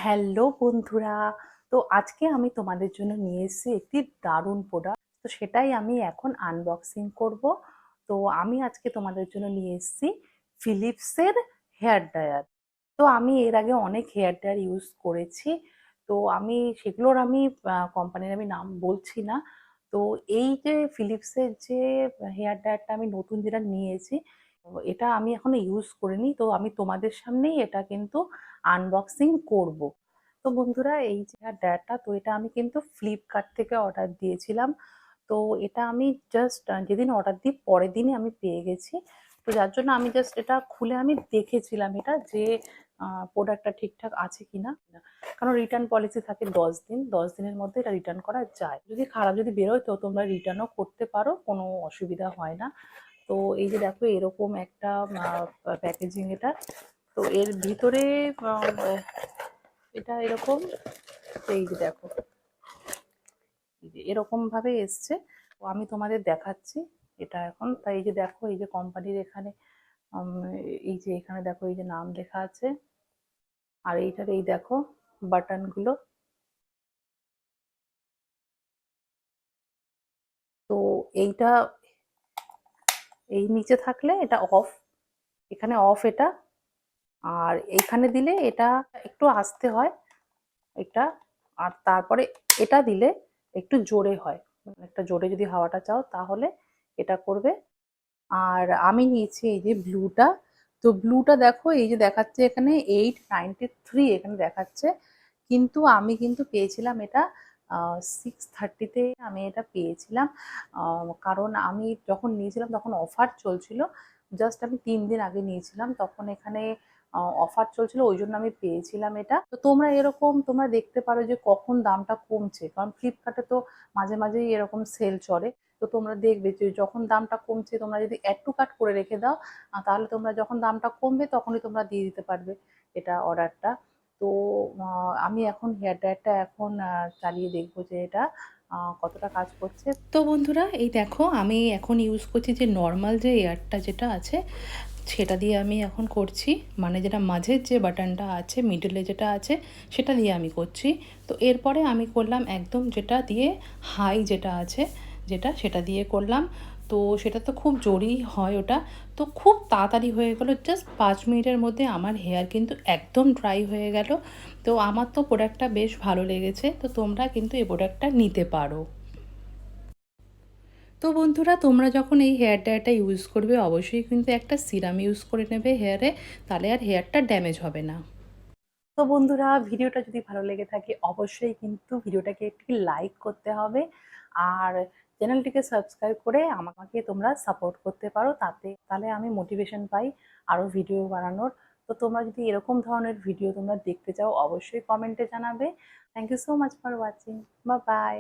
Hello বন্ধুরা। তো আজকে আমি তোমাদের জন্য নিয়ে এসেছি একটি দারুণ প্রোডাক্ট। তো সেটাই আমি এখন আনবক্সিং করব। তো আমি আজকে তোমাদের জন্য নিয়ে এসেছি ফিলিপসের হেয়ার ড্রায়ার। তো আমি এর আগে অনেক হেয়ার ড্রায়ার ইউজ করেছি। তো আমি সেগুলোর কোম্পানির আমি নাম বলছি না। তো এই যে ফিলিপসের যে হেয়ার ড্রায়ারটা আমি নতুন যেটা নিয়েছি, এটা আমি এখনো ইউজ করিনি। তো আমি তোমাদের সামনেই এটা কিন্তু আনবক্সিং করব। তো বন্ধুরা, এই যে ড্রায়ারটা, তো এটা আমি কিন্তু ফ্লিপকার্ট থেকে অর্ডার দিয়েছিলাম। তো এটা আমি জাস্ট যেদিন অর্ডার দিই পরের দিনই আমি পেয়ে গেছি। তো যার জন্য আমি জাস্ট এটা খুলে আমি দেখেছিলাম এটা যে প্রোডাক্টটা ঠিকঠাক আছে কিনা। কারণ রিটার্ন পলিসি থাকে 10 দিন, 10 দিনের মধ্যে এটা রিটার্ন করা যায়। যদি খারাপ যদি বেরোয় তো তোমরা রিটার্নও করতে পারো, কোনো অসুবিধা হয় না। তো এই যে দেখো এরকম একটা প্যাকেজিং এটা। তো এর ভিতরে এটা এরকম, এই যে দেখো এরকম ভাবে এসছে। তো আমি তোমাদের দেখাচ্ছি এটা এখন। তাই এই যে দেখো, এই যে কোম্পানির এখানে এই যে এখানে দেখো এই যে নাম লেখা আছে। আর এইটার এই দেখো বাটন গুলো। তো এইটা এই নিচে থাকলে এটা অফ, এখানে অফ এটা। আর এইখানে দিলে এটা একটু আস্তে হয় এটা। আর তারপরে এটা দিলে একটু জোরে হয়, একটা জোরে যদি হাওয়াটা চাও তাহলে এটা করবে। আর আমি নিয়েছি এই যে ব্লুটা। তো ব্লুটা দেখো এই যে দেখাচ্ছে এখানে 893 এখানে দেখাচ্ছে, কিন্তু আমি কিন্তু পেয়েছিলাম এটা 630-তে আমি এটা পেয়েছিলাম। কারণ আমি যখন নিয়েছিলাম তখন অফার চলছিল। জাস্ট আমি 3 দিন আগে নিয়েছিলাম, তখন এখানে অফার চলছিল, ওই জন্য আমি পেয়েছিলাম এটা। তো তোমরা এরকম তোমরা দেখতে পারো যে কখন দামটা কমছে, কারণ ফ্লিপকার্টে তো মাঝে মাঝেই এরকম সেল চলে। তো তোমরা দেখবে যে যখন দামটা কমছে তোমরা যদি অ্যাড টু কার্ট করে রেখে দাও, তাহলে তোমরা যখন দামটা কমবে তখনই তোমরা দিয়ে দিতে পারবে এটা অর্ডারটা। তো আমি এখন হেয়ার ড্রায়ারটা এখন চালিয়ে দেখবো যে এটা কতটা কাজ করছে। তো বন্ধুরা, এই দেখো আমি এখন ইউজ করছি যে নর্মাল যে এয়ারটা যেটা আছে সেটা দিয়ে আমি এখন করছি। মানে যেটা মাঝের যে বাটনটা আছে, মিডলে যেটা আছে, সেটা দিয়ে আমি করছি। তো এরপরে আমি করলাম একদম যেটা দিয়ে হাই যেটা আছে, যেটা সেটা দিয়ে করলাম। তো সেটা তো খুব জোরেই হয় ওটা। তো খুব তাড়াতাড়ি হয়ে গেলো, জাস্ট 5 মিনিটের মধ্যে আমার হেয়ার কিন্তু একদম ড্রাই হয়ে গেল। তো আমার তো প্রোডাক্টটা বেশ ভালো লেগেছে। তো তোমরা কিন্তু এই প্রোডাক্টটা নিতে পারো। তো বন্ধুরা, তোমরা যখন এই হেয়ার ড্রায়ারটা ইউজ করবে অবশ্যই কিন্তু একটা সিরাম ইউজ করে নেবে হেয়ারে, তাহলে আর হেয়ারটা ড্যামেজ হবে না। তো বন্ধুরা, ভিডিওটা যদি ভালো লেগে থাকে অবশ্যই কিন্তু ভিডিওটাকে একটি লাইক করতে হবে। আর চ্যানেলটিকে সাবস্ক্রাইব করে আমাকে তোমরা সাপোর্ট করতে পারো, তাহলে আমি মোটিভেশন পাই আরও ভিডিও বানানোর। তো তোমরা যদি এরকম ধরনের ভিডিও তোমরা দেখতে চাও অবশ্যই কমেন্টে জানাবে। Thank you so much for watching. Bye by.